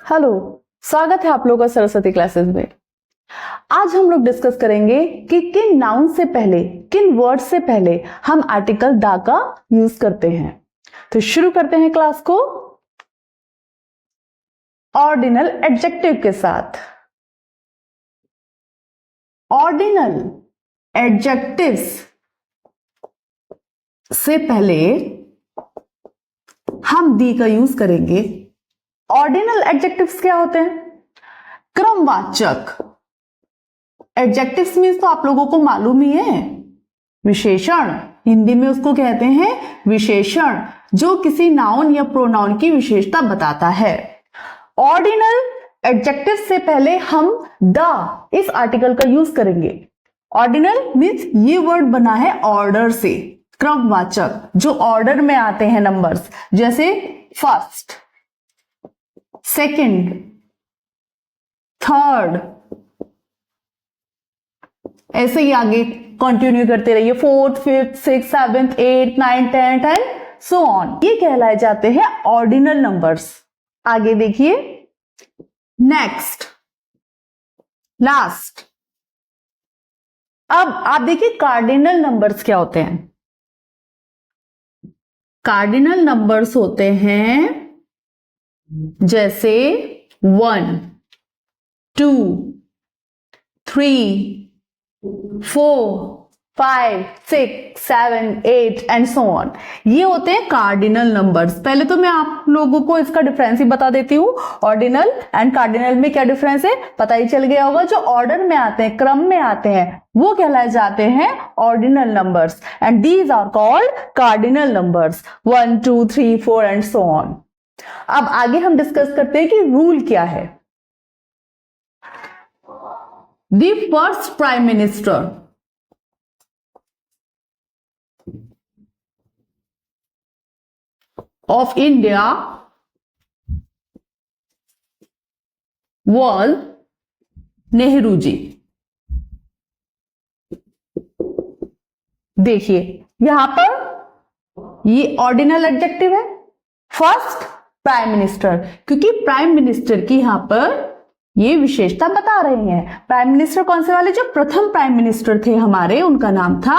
Hello, स्वागत है आप लोगों का सरस्वती क्लासेस में। आज हम लोग डिस्कस करेंगे कि किन नाउन से पहले, किन वर्ड से पहले हम आर्टिकल दा का यूज करते हैं। तो शुरू करते हैं क्लास को ऑर्डिनल एडजेक्टिव के साथ। ऑर्डिनल एडजेक्टिव्स से पहले हम दी का यूज करेंगे। ऑर्डिनल एडजेक्टिव्स क्या होते हैं? क्रमवाचक। एडजेक्टिव्स मीन्स तो आप लोगों को मालूम ही है, विशेषण। हिंदी में उसको कहते हैं विशेषण, जो किसी नाउन या प्रोनाउन की विशेषता बताता है। ऑर्डिनल एडजेक्टिव से पहले हम द इस आर्टिकल का यूज करेंगे। ऑर्डिनल मीन्स ये वर्ड बना है ऑर्डर से, क्रमवाचक, जो ऑर्डर में आते हैं नंबर्स, जैसे फर्स्ट, सेकंड, थर्ड, ऐसे ही आगे कंटिन्यू करते रहिए, fourth, fifth, six, seventh, eight, nine, tenth and so on. ये कहलाए जाते हैं ऑर्डिनल नंबर्स। आगे देखिए, नेक्स्ट, लास्ट। अब आप देखिए कार्डिनल नंबर्स क्या होते हैं। कार्डिनल नंबर्स होते हैं जैसे 1, 2, 3, 4, 5, 6, 7, 8 एंड सो ऑन। ये होते हैं कार्डिनल नंबर्स। पहले तो मैं आप लोगों को इसका डिफरेंस ही बता देती हूँ। ऑर्डिनल एंड कार्डिनल में क्या डिफरेंस है पता ही चल गया होगा। जो ऑर्डर में आते हैं, क्रम में आते हैं, वो कहलाए जाते हैं ordinal numbers and these are called cardinal numbers. 1, 2, 3, 4 and so on. अब आगे हम डिस्कस करते हैं कि रूल क्या है। The first prime minister of India was Nehru ji. देखिए यहां पर ये ऑर्डिनल एडजेक्टिव है, फर्स्ट प्राइम मिनिस्टर, क्योंकि प्राइम मिनिस्टर की यहां पर ये विशेषता बता रहे हैं। प्राइम मिनिस्टर कौन से वाले? जो प्रथम प्राइम मिनिस्टर थे हमारे, उनका नाम था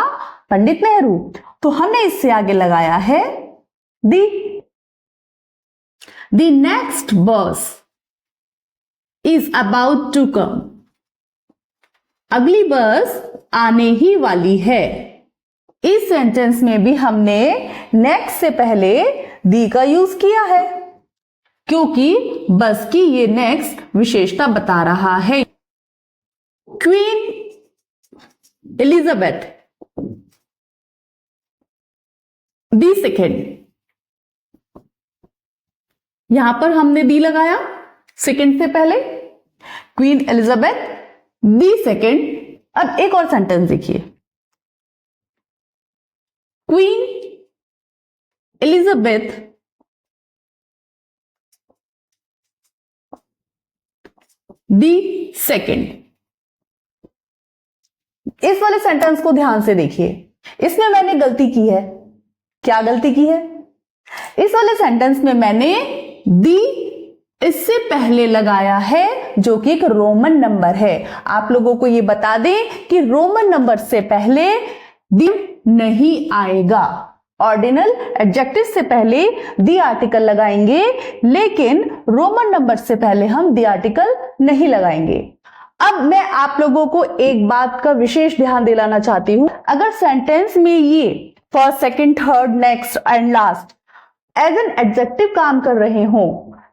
पंडित नेहरू। तो हमने इससे आगे लगाया है The next bus is about to come. अगली बस आने ही वाली है। इस सेंटेंस में भी हमने नेक्स्ट से पहले दी का यूज किया है, क्योंकि बस की ये नेक्स्ट विशेषता बता रहा है। क्वीन एलिजाबेथ दी सेकेंड, यहां पर हमने दी लगाया सेकेंड से पहले, क्वीन एलिजाबेथ दी सेकेंड। अब एक और सेंटेंस देखिए, क्वीन एलिजाबेथ दी सेकेंड। इस वाले सेंटेंस को ध्यान से देखिए, इसमें मैंने गलती की है। क्या गलती की है? इस वाले सेंटेंस में मैंने दी इससे पहले लगाया है, जो कि एक रोमन नंबर है। आप लोगों को यह बता दें कि रोमन नंबर से पहले दी नहीं आएगा। ऑर्डिनल एडजेक्टिव से पहले दी आर्टिकल लगाएंगे, लेकिन रोमन नंबर से पहले हम दी आर्टिकल नहीं लगाएंगे। अब मैं आप लोगों को एक बात का विशेष ध्यान दिलाना चाहती हूं। अगर सेंटेंस में ये first, second, third, next and last as an adjective काम कर रहे हो,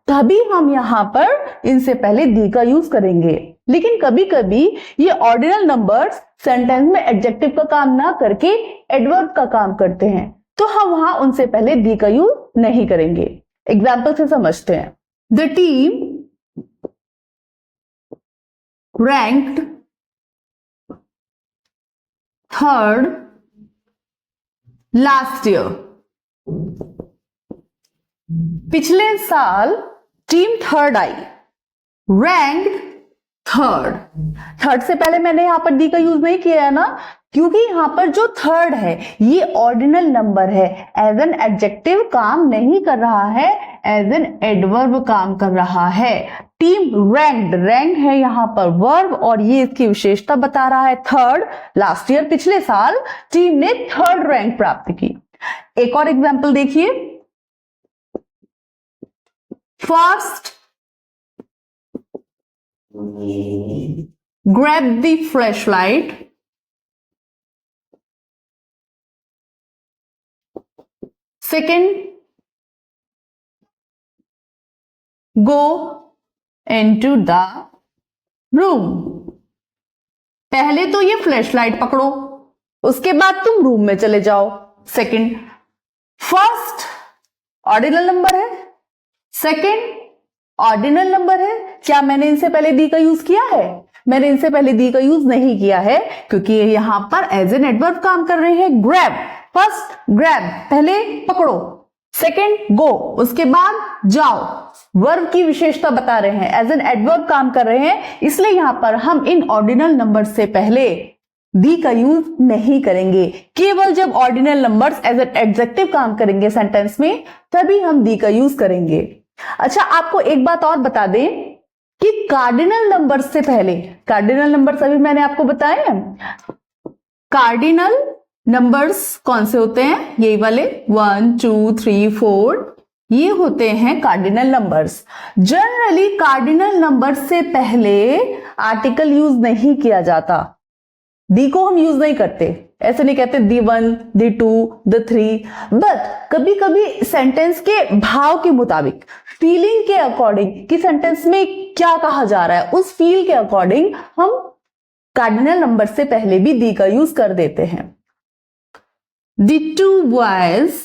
तभी हम यहां पर इनसे पहले दी का यूज करेंगे। लेकिन कभी कभी ये ऑर्डिनल नंबर्स सेंटेंस में एडजेक्टिव का काम ना करके एडवर्ब का काम करते हैं, तो हम वहां उनसे पहले दी का यूज नहीं करेंगे। एग्जाम्पल से समझते हैं। The team ranked third last year. पिछले साल टीम थर्ड आई, रैंक थर्ड से पहले मैंने यहां पर दी का यूज नहीं किया है ना, क्योंकि यहां पर जो थर्ड है ये ऑर्डिनल नंबर है, एज एन एडजेक्टिव काम नहीं कर रहा है, एज एन एडवर्ब काम कर रहा है। टीम रैंक्ड, रैंक है यहां पर वर्ब और ये इसकी विशेषता बता रहा है थर्ड। लास्ट ईयर पिछले साल टीम ने थर्ड रैंक प्राप्त की। एक और एग्जांपल देखिए, first grab the flashlight, second go into the room। पहले तो ये फ्लैशलाइट पकड़ो, उसके बाद तुम रूम में चले जाओ। सेकंड, फर्स्ट ऑर्डिनल नंबर है, सेकंड ऑर्डिनल नंबर है। क्या मैंने इनसे पहले दी का यूज किया है? मैंने इनसे पहले दी का यूज नहीं किया है, क्योंकि ये यहां पर एज एन एडवर्ब काम कर रहे हैं। ग्रैब, फर्स्ट ग्रैब पहले पकड़ो, सेकंड गो उसके बाद जाओ। वर्ब की विशेषता बता रहे हैं, एज एन एडवर्ब काम कर रहे हैं, इसलिए यहां पर हम इन ऑर्डिनल नंबर से पहले दी का यूज नहीं करेंगे। केवल जब ordinal numbers as an adjective काम करेंगे सेंटेंस में, तभी हम दी का यूज करेंगे। अच्छा, आपको एक बात और बता दें कि कार्डिनल नंबर्स से पहले, कार्डिनल नंबर्स अभी मैंने आपको बताए हैं, कार्डिनल नंबर्स कौन से होते हैं? यही वाले 1 2 3 4, ये होते हैं cardinal numbers. Generally cardinal numbers से पहले आर्टिकल यूज नहीं किया जाता, दी को हम यूज नहीं करते। ऐसे नहीं कहते दी 1 दी 2 द 3, बट कभी कभी सेंटेंस के भाव के मुताबिक, फीलिंग के अकॉर्डिंग कि सेंटेंस में क्या कहा जा रहा है, उस फील के अकॉर्डिंग हम कार्डिनल नंबर से पहले भी दी का यूज कर देते हैं। The 2 boys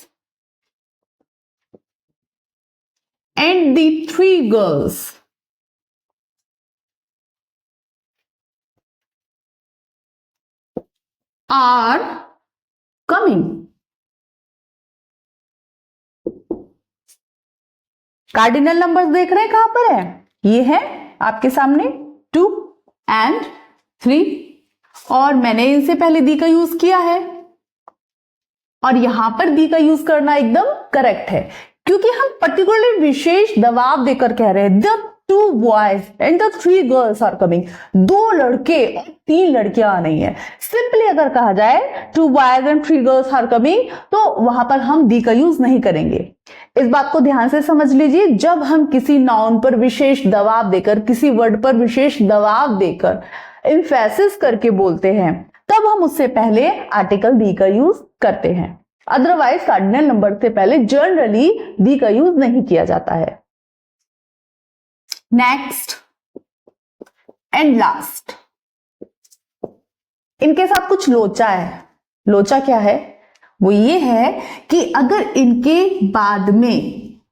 and the 3 girls are coming. Cardinal numbers देख रहे हैं कहां पर है? ये है आपके सामने 2 एंड 3, और मैंने इनसे पहले दी का यूज किया है, और यहां पर दी का यूज करना एकदम करेक्ट है, क्योंकि हम पर्टिकुलरली विशेष दबाव देकर कह रहे हैं the 2 boys and the 3 girls are coming. 2 लड़के और 3 लड़कियां आ रही हैं। सिंपली अगर कहा जाए 2 boys and 3 girls are coming, तो वहां पर हम दी का यूज नहीं करेंगे। इस बात को ध्यान से समझ लीजिए, जब हम किसी नाउन पर विशेष दबाव देकर, किसी वर्ड पर विशेष दबाव देकर एम्फेसिस करके बोलते हैं, तब हम उससे पहले आर्टिकल दी का यूज करते हैं। अदरवाइज कार्डिनल नंबर से पहले जनरली दी का यूज नहीं किया जाता है। नेक्स्ट एंड लास्ट, इनके साथ कुछ लोचा है। लोचा क्या है? वो ये है कि अगर इनके बाद में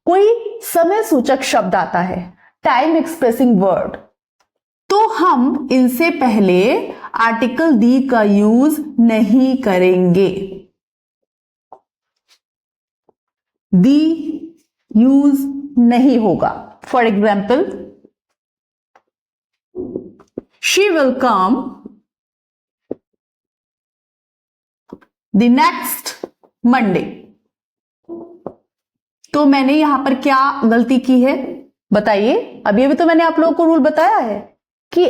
कोई समय सूचक शब्द आता है, टाइम एक्सप्रेसिंग वर्ड, तो हम इनसे पहले आर्टिकल दी का यूज नहीं करेंगे। दी यूज नहीं होगा। For example, she will come the next Monday. तो मैंने यहां पर क्या गलती की है बताइए? अभी तो मैंने आप लोगों को रूल बताया है कि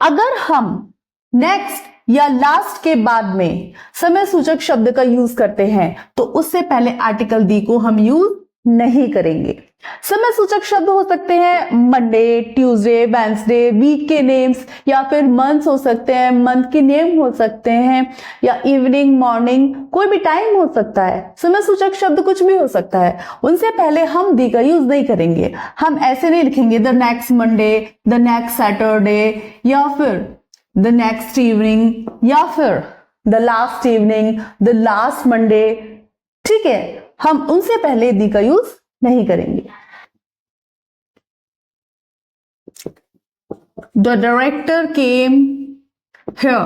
अगर हम नेक्स्ट या लास्ट के बाद में समय सूचक शब्द का यूज करते हैं, तो उससे पहले आर्टिकल दी को हम यूज नहीं करेंगे। समय सूचक शब्द हो सकते हैं मंडे, ट्यूसडे, वेडनेसडे, वीक के नेम्स, या फिर मंथ्स हो सकते हैं, मंथ के नेम हो सकते हैं, या इवनिंग, मॉर्निंग, कोई भी टाइम हो सकता है। समय सूचक शब्द कुछ भी हो सकता है, उनसे पहले हम दी का यूज नहीं करेंगे। हम ऐसे नहीं लिखेंगे the next Monday, the next Saturday, या फिर द नेक्स्ट इवनिंग, या फिर the last evening, the last Monday. ठीक है, हम उनसे पहले दी का यूज नहीं करेंगे। The director came here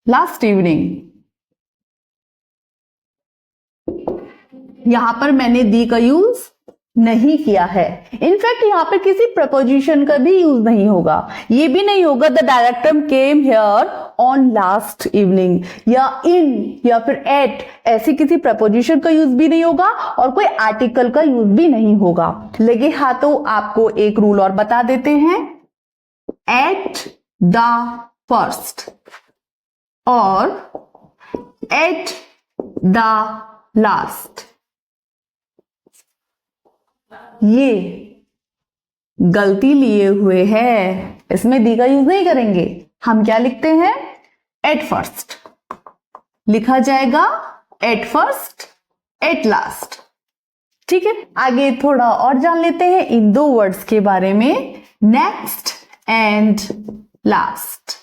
last evening। यहां पर मैंने दी का यूज नहीं किया है। इनफैक्ट यहाँ पे किसी प्रपोजिशन का भी यूज नहीं होगा। ये भी नहीं होगा the director came here on last evening, या इन, या फिर एट, ऐसी किसी प्रपोजिशन का यूज भी नहीं होगा और कोई आर्टिकल का यूज भी नहीं होगा। लगे हाथों आपको एक रूल और बता देते हैं, एट द फर्स्ट और एट द लास्ट, ये गलती लिए हुए है, इसमें दी का यूज नहीं करेंगे। हम क्या लिखते हैं, एट फर्स्ट लिखा जाएगा, एट फर्स्ट, एट लास्ट। ठीक है, आगे थोड़ा और जान लेते हैं इन दो वर्ड्स के बारे में, next and last.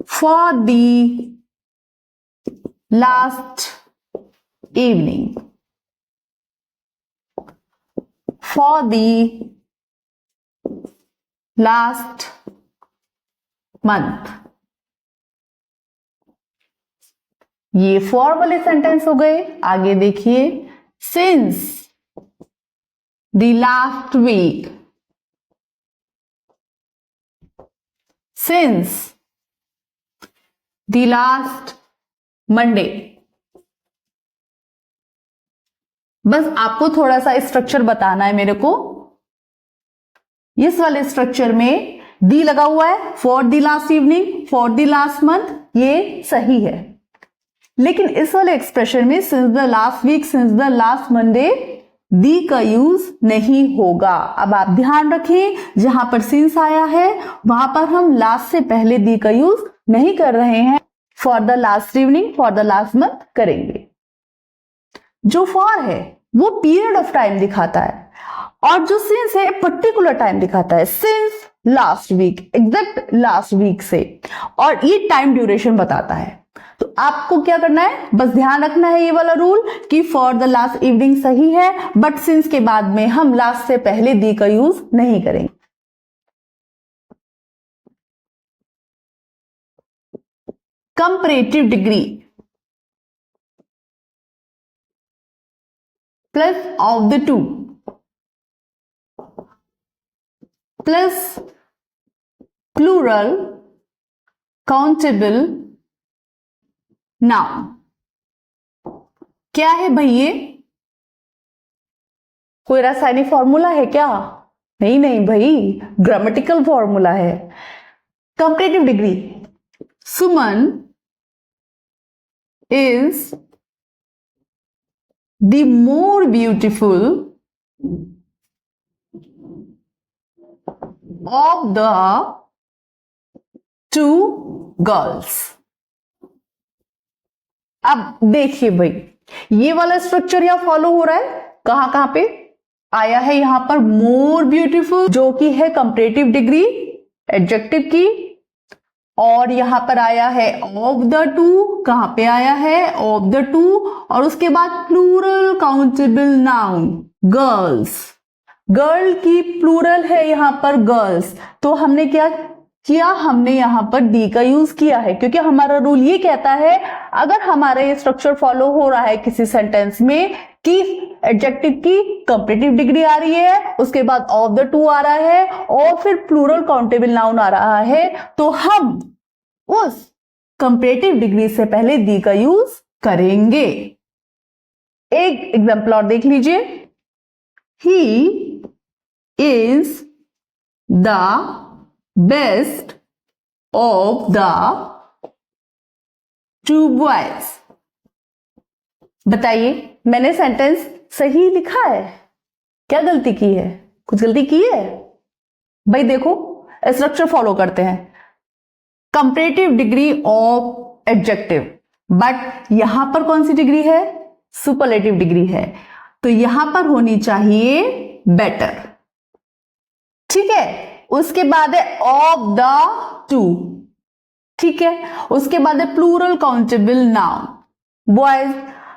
For the last evening, for the last month, ये for वाले सेंटेंस हो गए। आगे देखिए, since the last week, since the last Monday। बस आपको थोड़ा सा स्ट्रक्चर बताना है मेरे को। इस वाले स्ट्रक्चर में दी लगा हुआ है, for the last evening, for the last month, ये सही है। लेकिन इस वाले एक्सप्रेशन में since the last week, since the last Monday, the का यूज नहीं होगा। अब आप ध्यान रखें, जहां पर सिंस आया है वहां पर हम लास्ट से पहले दी का यूज नहीं कर रहे हैं। For the last evening, for the last month करेंगे। जो फॉर है वो पीरियड ऑफ टाइम दिखाता है और जो सिंस है पर्टिकुलर टाइम दिखाता है, since last week, exact last week से, और ये टाइम ड्यूरेशन बताता है। तो आपको क्या करना है, बस ध्यान रखना है ये वाला रूल कि फॉर द लास्ट इवनिंग सही है, बट सिंस के बाद में हम लास्ट से पहले दी का यूज नहीं करेंगे। Comparative degree plus of the two plus plural countable noun। क्या है भाई ये, कोई रासायनिक फॉर्मूला है क्या? नहीं नहीं भाई, ग्रामेटिकल फॉर्मूला है। Comparative degree, Suman is the more beautiful of the two girls। अब देखिए भाई, ये वाला स्ट्रक्चर यहां फॉलो हो रहा है। कहां कहां पे आया है, यहां पर मोर ब्यूटीफुल जो कि है कंपैरेटिव डिग्री एडजेक्टिव की, और यहां पर आया है ऑफ द टू। कहां पे आया है, ऑफ द टू, और उसके बाद plural countable noun girls. Girl की प्लूरल है यहां पर गर्ल्स। तो हमने क्या किया, हमने यहां पर दी का यूज किया है, क्योंकि हमारा रूल ये कहता है अगर हमारा ये स्ट्रक्चर फॉलो हो रहा है किसी सेंटेंस में कि एडजेक्टिव की कंपैरेटिव डिग्री आ रही है, उसके बाद ऑफ द टू आ रहा है और फिर प्लूरल काउंटेबल नाउन आ रहा है, तो हम उस कंपैरेटिव डिग्री से पहले दी का यूज करेंगे। एक एग्जांपल और देख लीजिए, he is the best of the two boys. बताइए, मैंने सेंटेंस सही लिखा है, क्या गलती की है? कुछ गलती की है भाई? देखो स्ट्रक्चर फॉलो करते हैं, comparative degree of adjective, but यहां पर कौन सी डिग्री है, सुपरलेटिव डिग्री है, तो यहां पर होनी चाहिए बेटर। ठीक है, उसके बाद है ऑफ द टू, ठीक है, उसके बाद है प्लूरल काउंटेबल नाउन बॉयज।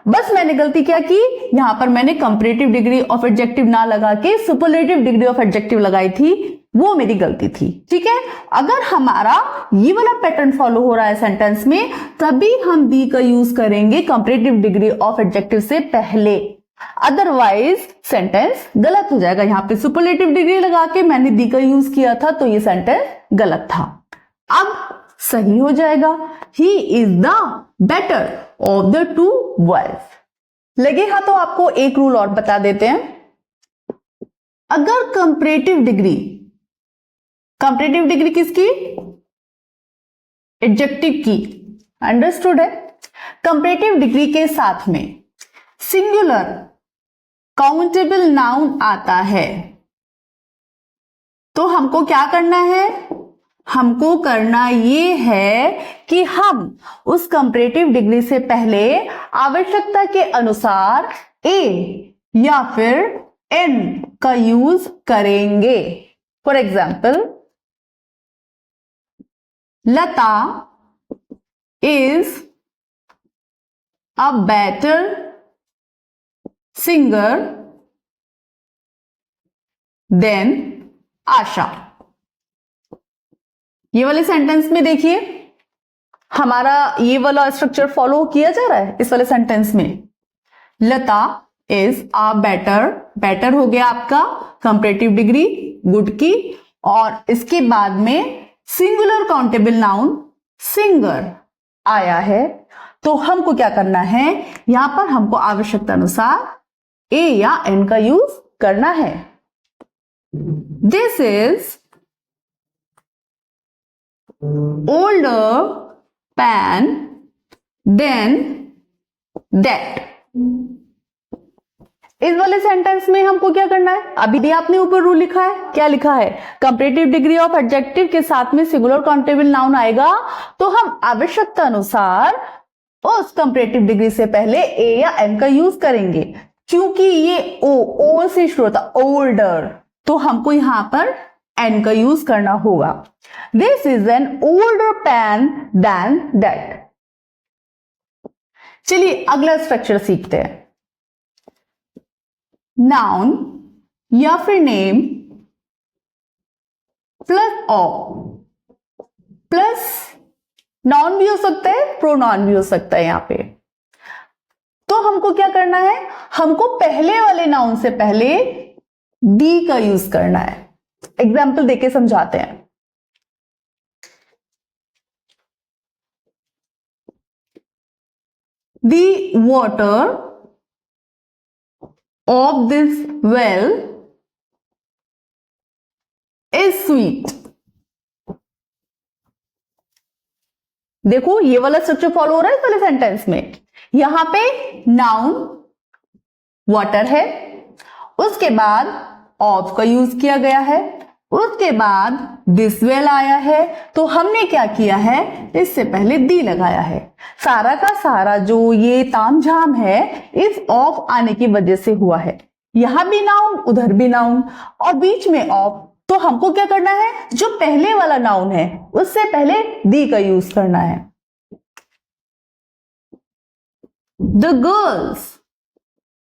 बस मैंने गलती क्या की, यहां पर मैंने कंपैरेटिव डिग्री ऑफ एडजेक्टिव ना लगा के सुपरलेटिव डिग्री ऑफ एडजेक्टिव लगाई थी, वो मेरी गलती थी। ठीक है, अगर हमारा ये वाला पैटर्न फॉलो हो रहा है सेंटेंस में, तभी हम दी का यूज करेंगे कंपैरेटिव डिग्री ऑफ एडजेक्टिव से पहले। अदरवाइज सेंटेंस गलत हो जाएगा। यहां पे सुपरलेटिव डिग्री लगा के मैंने दी का यूज किया था तो ये सेंटेंस गलत था। अब सही हो जाएगा, he is the better of the two boys. लगे हां तो आपको एक रूल और बता देते हैं। अगर कंपैरेटिव डिग्री किसकी? एडजेक्टिव की, अंडरस्टूड है। कंपैरेटिव डिग्री के साथ में सिंगुलर काउंटेबल नाउन आता है तो हमको क्या करना है? हमको करना ये है कि हम उस कंपैरेटिव डिग्री से पहले आवश्यकता के अनुसार ए या फिर एन का यूज करेंगे। For example, Lata is a better singer than Asha. ये वाले सेंटेंस में देखिए हमारा ये वाला स्ट्रक्चर फॉलो किया जा रहा है। इस वाले सेंटेंस में लता इज अ बेटर हो गया आपका कंपैरेटिव डिग्री गुड की, और इसके बाद में सिंगुलर काउंटेबल नाउन सिंगर आया है। तो हमको क्या करना है? यहां पर हमको आवश्यकता अनुसार ए या एन का यूज करना है। This is older pen than that। इस वाले सेंटेंस में हमको क्या करना है? अभी आपने ऊपर रूल लिखा है, क्या लिखा है? कंपैरेटिव डिग्री ऑफ एडजेक्टिव के साथ में सिंगुलर काउंटेबल नाउन आएगा तो हम आवश्यकता अनुसार उस कंपैरेटिव डिग्री से पहले ए या एन का यूज करेंगे। क्योंकि ये ओ से शुरू होता, ओल्डर, तो हमको यहां पर एन का यूज करना होगा। This is an older pen than that. चलिए अगला स्ट्रक्चर सीखते हैं। नाउन या फिर name plus of, plus noun भी हो सकता है, प्रोनाउन भी हो सकता है। यहां पे तो हमको क्या करना है? हमको पहले वाले नाउन से पहले दी का यूज करना है। एग्जाम्पल देके समझाते हैं। The water of this well is sweet। देखो ये वाला स्ट्रक्चर फॉलो हो रहा है इस वाले सेंटेंस में। यहां पे नाउन वाटर है, उसके बाद ऑफ का यूज किया गया है, उसके बाद दिस वेल आया है। तो हमने क्या किया है? इससे पहले दी लगाया है। सारा का सारा जो ये तामझाम है इस ऑफ आने की वजह से हुआ है। यहां भी नाउन, उधर भी नाउन और बीच में ऑफ। तो हमको क्या करना है? जो पहले वाला नाउन है उससे पहले दी का यूज करना है। The girls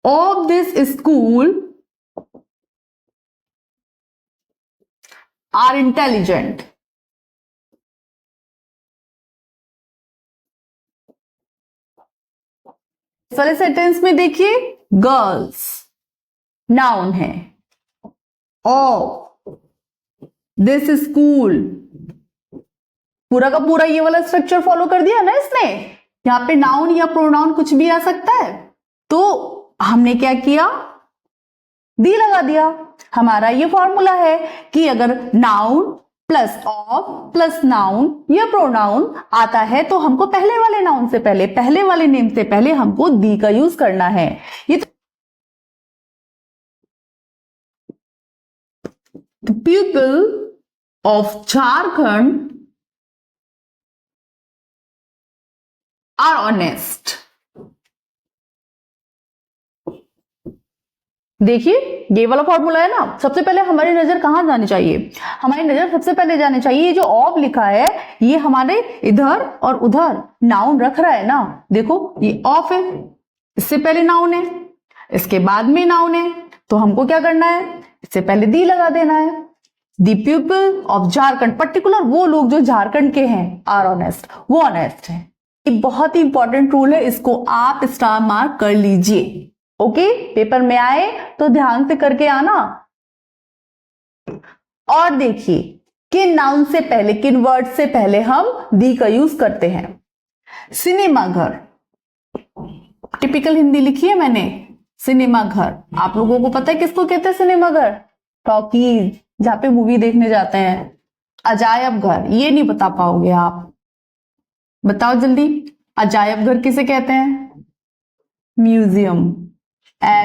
of this school are intelligent. इस वाले सेंटेंस में देखिए गर्ल्स नाउन है, ऑफ दिस स्कूल पूरा का पूरा ये वाला स्ट्रक्चर फॉलो कर दिया ना इसने। यहां पे नाउन या प्रोनाउन कुछ भी आ सकता है। तो हमने क्या किया? दी लगा दिया। हमारा ये फॉर्मूला है कि अगर noun plus of plus noun या प्रोनाउन आता है तो हमको पहले वाले नाउन से पहले, पहले वाले नेम से पहले हमको दी का यूज करना है। ये The people of Jharkhand are honest। देखिए ये वाला फॉर्मूला है ना। सबसे पहले हमारी नजर कहां जानी चाहिए? हमारी नजर सबसे पहले जानी चाहिए, ये जो ऑफ लिखा है ये हमारे इधर और उधर नाउन रख रहा है ना। देखो ये ऑफ है, इससे पहले नाउन है, इसके बाद में नाउन है। तो हमको क्या करना है? इससे पहले दी लगा देना है। The people of Jharkhand, particular वो लोग जो झारखंड के हैं, आर ऑनेस्ट, वो ऑनेस्ट है। एक बहुत ही इंपॉर्टेंट रूल है, इसको आप स्टार मार्क कर लीजिए। ओके, पेपर में आए तो ध्यान से करके आना। और देखिए किन नाउन से पहले, किन वर्ड से पहले हम दी का यूज करते हैं। सिनेमा घर, टिपिकल हिंदी लिखी है मैंने, सिनेमा घर। आप लोगों को पता है किसको कहते हैं सिनेमा घर? टॉकीज, जहां पे मूवी देखने जाते हैं। अजायब घर, ये नहीं बता पाओगे आप, बताओ जल्दी। अजायब घर किसे कहते हैं? Museum,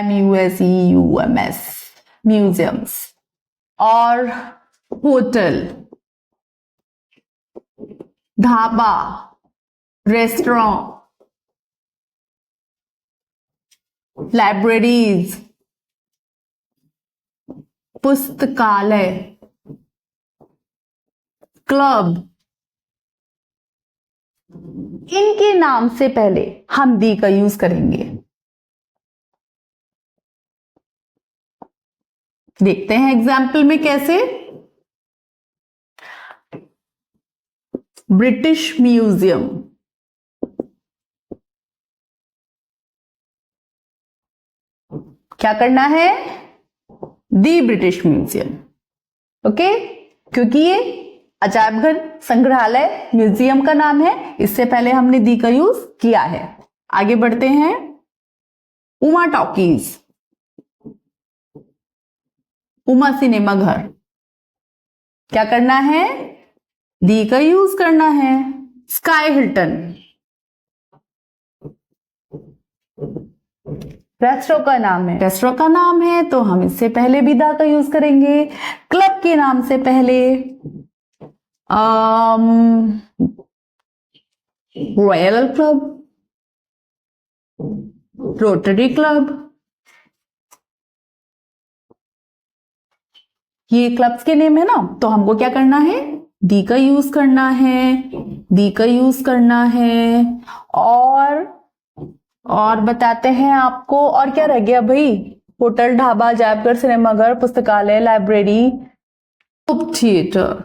MUSEUMS, museums. और होटल, ढाबा, रेस्टोरेंट, लाइब्रेरीज, पुस्तकालय, क्लब, इनके नाम से पहले हम दी का यूज करेंगे। देखते हैं एग्जाम्पल में कैसे। ब्रिटिश म्यूजियम, क्या करना है? दी ब्रिटिश म्यूजियम। ओके, क्योंकि ये अजायब घर, संग्रहालय, म्यूजियम का नाम है, इससे पहले हमने दी का यूज किया है। आगे बढ़ते हैं। उमा टॉकीज, उमा सिनेमा घर, क्या करना है? दी का यूज करना है। स्काई हिल्टन, रेस्टोरेंट का नाम है, रेस्टोरेंट का नाम है तो हम इससे पहले भी दा का यूज करेंगे। क्लब के नाम से पहले रॉयल क्लब, रोटरी क्लब, ये क्लब्स के नेम है ना, तो हमको क्या करना है? दी का यूज करना है, दी का यूज करना है। और बताते हैं आपको, और क्या रह गया भाई? होटल, ढाबा, अजायबघर, सिनेमाघर, पुस्तकालय, library, globe theatre,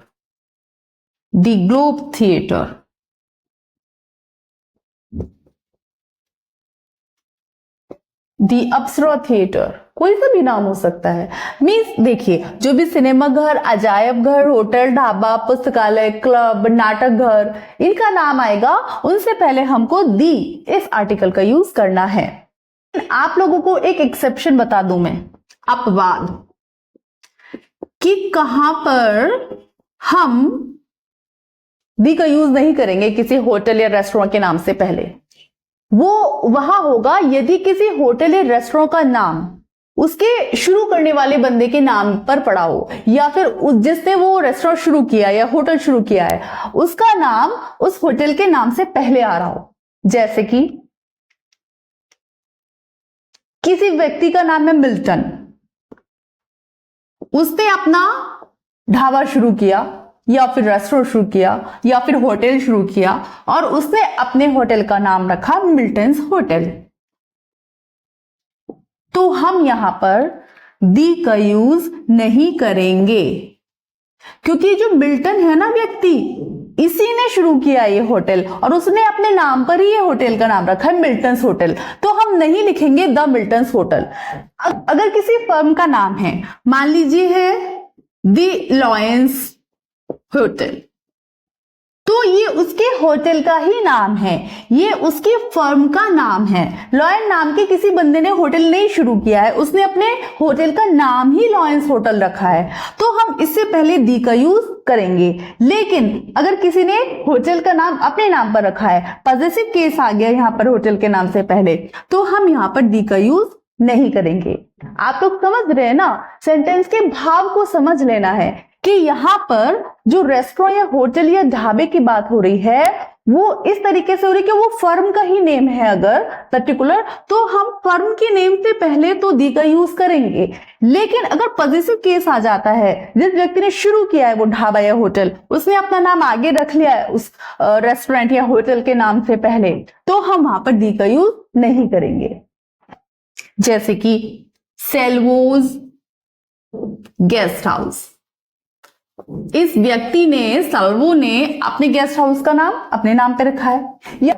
the globe theatre, the Apsara theatre, कोई सा भी नाम हो सकता है। मीन्स देखिए, जो भी सिनेमा घर, अजायब घर, होटल, ढाबा, पुस्तकालय, क्लब, नाटक घर, इनका नाम आएगा, उनसे पहले हमको दी इस आर्टिकल का यूज करना है। आप लोगों को एक एक्सेप्शन बता दूं मैं, अपवाद, कि कहां पर हम दी का यूज नहीं करेंगे किसी होटल या रेस्टोरेंट के नाम से पहले। वो वहां होगा यदि किसी होटल या रेस्टोरेंट का नाम उसके शुरू करने वाले बंदे के नाम पर पड़ा हो, या फिर जिसने वो रेस्टोरेंट शुरू किया या होटल शुरू किया है उसका नाम उस होटल के नाम से पहले आ रहा हो। जैसे कि किसी व्यक्ति का नाम है मिल्टन, उसने अपना ढाबा शुरू किया या फिर रेस्टोरेंट शुरू किया या फिर होटल शुरू किया और उसने अपने होटल का नाम रखा मिल्टन्स होटल, तो हम यहां पर दी का यूज नहीं करेंगे, क्योंकि जो मिल्टन है ना व्यक्ति, इसी ने शुरू किया ये होटल और उसने अपने नाम पर ही ये होटल का नाम रखा है मिल्टन्स होटल, तो हम नहीं लिखेंगे द मिल्टन्स होटल। अगर किसी फर्म का नाम है, मान लीजिए है द लॉयंस होटल, तो ये उसके होटल का ही नाम है, ये उसकी फर्म का नाम है। लॉयन नाम के किसी बंदे ने होटल नहीं शुरू किया है, उसने अपने होटल का नाम ही लॉयंस होटल रखा है, तो हम इससे पहले दी का यूज करेंगे। लेकिन अगर किसी ने होटल का नाम अपने नाम पर रखा है, पॉजिटिव केस आ गया यहां पर होटल के नाम से पहले, तो हम यहां पर दी का यूज नहीं करेंगे। आप लोग समझ रहे हैं ना? सेंटेंस के भाव को समझ लेना है कि यहां पर जो रेस्टोरेंट या होटल या ढाबे की बात हो रही है वो इस तरीके से हो रही है कि वो फर्म का ही नेम है अगर पर्टिकुलर, तो हम फर्म के नेम से पहले तो दी का यूज करेंगे। लेकिन अगर पॉजिटिव केस आ जाता है, जिस व्यक्ति ने शुरू किया है वो ढाबा या होटल, उसने अपना नाम आगे रख लिया है उस रेस्टोरेंट या होटल के नाम से पहले, तो हम वहां पर दी का यूज नहीं करेंगे। जैसे कि सेल्वोज गेस्ट हाउस, इस व्यक्ति ने, सैल्वो ने अपने गेस्ट हाउस का नाम अपने नाम पे रखा है। यह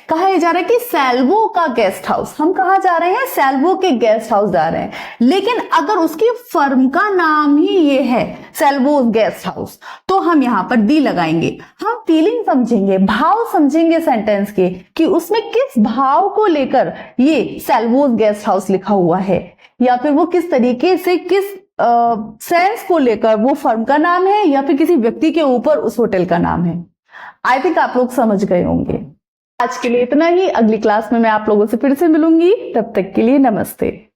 कहा जा रहा है कि सैल्वो का गेस्ट हाउस, हम कहाँ जा रहे हैं, सैल्वो के गेस्ट हाउस जा रहे हैं। लेकिन अगर उसकी फर्म का नाम ही ये है सैल्वो गेस्ट हाउस, तो हम यहाँ पर दी लगाएंगे। हम फीलिंग समझेंगे, भाव समझेंगे सेंटेंस के कि उसमें किस भाव को लेकर ये सैल्वो गेस्ट हाउस लिखा हुआ है, या फिर वो किस तरीके से, किस सेंस को लेकर वो फर्म का नाम है या फिर किसी व्यक्ति के ऊपर उस होटल का नाम है। आई थिंक आप लोग समझ गए होंगे। आज के लिए इतना ही। अगली क्लास में मैं आप लोगों से फिर से मिलूंगी। तब तक के लिए नमस्ते।